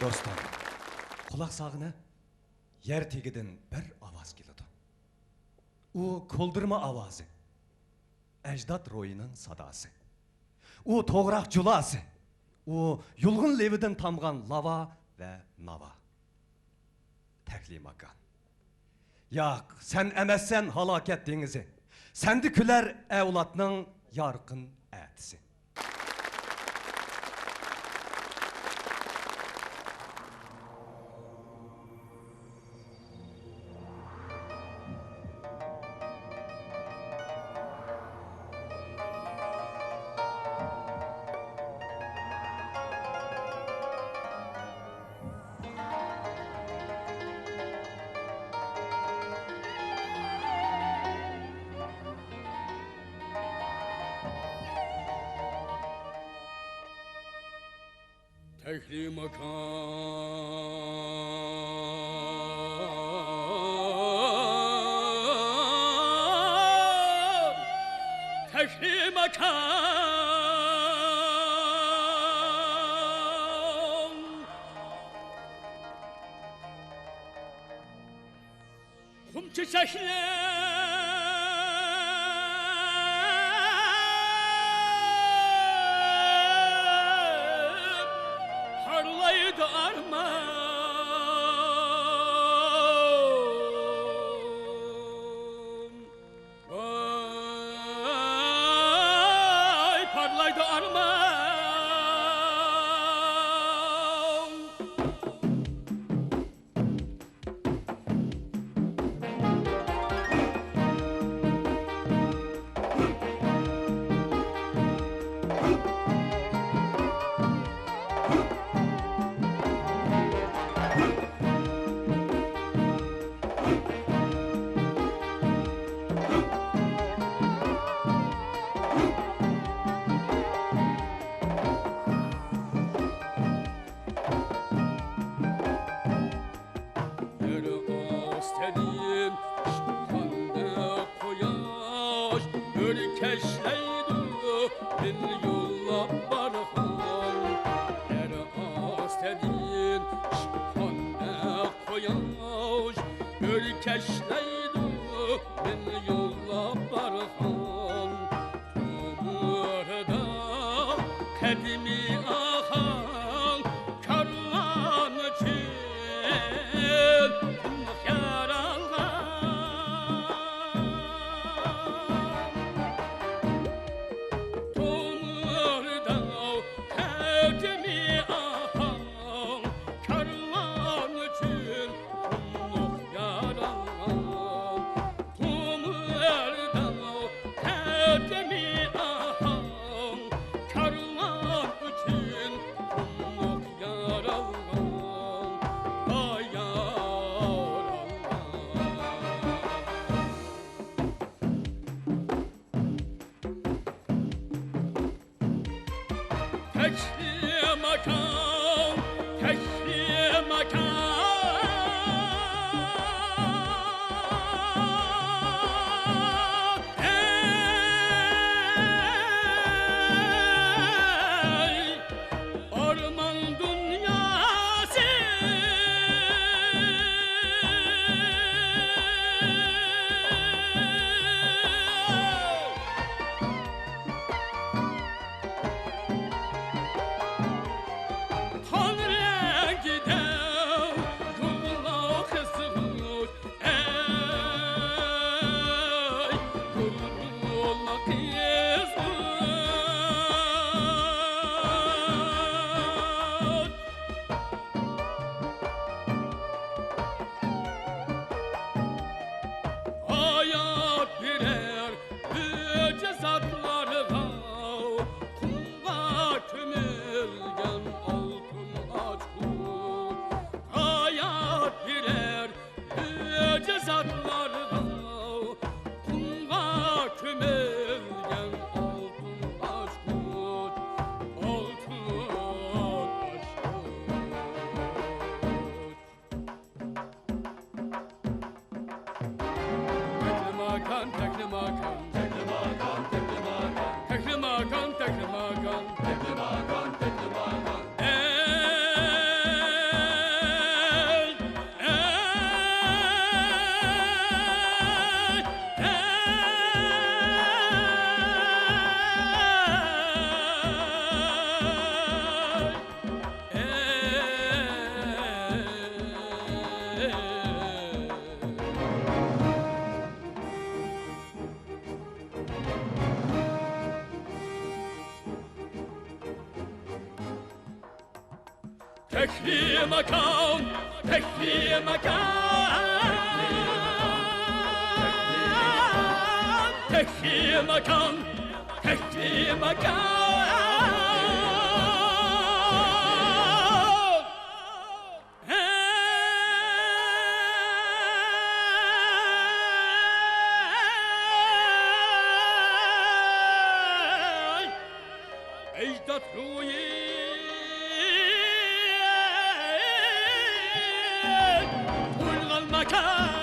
Dostum, kulak sağına yer tegidin bir avaz geldi. O koldurma avazı, ecdat royunun sadası. O toğrak culası, o yulgun leviden tamgan lava ve nava. Tekli makan. Yak, sen emezsen halaket denizi. Sendi küler evlatının yarkın etisi. Tekli makam, tekli makam. Kum çiçekler parlaydı armağan. Vay parlaydı armağan. Keşleydi bin yolla barhan. Her astedin şıkkanda koyaş. Keşleydi bin yolla barhan. Tumurda kadimi ahan karlan için tekli makam, tekli makam. Ey orman dünyası, hayat birer yüce zatlarına kumga kömürgen altın açkın. Hayat birer yüce zatlarına kumga kömürgen altın açkın. Altın açkın. Tekli makam, tekli makam, tekli makam, tekli makam, tekli makam, tekli makam, tekli makam, tekli makam. تکفی مکان تکفی مکان تکفی مکان تکفی مکان اجدت روی بلغ المكان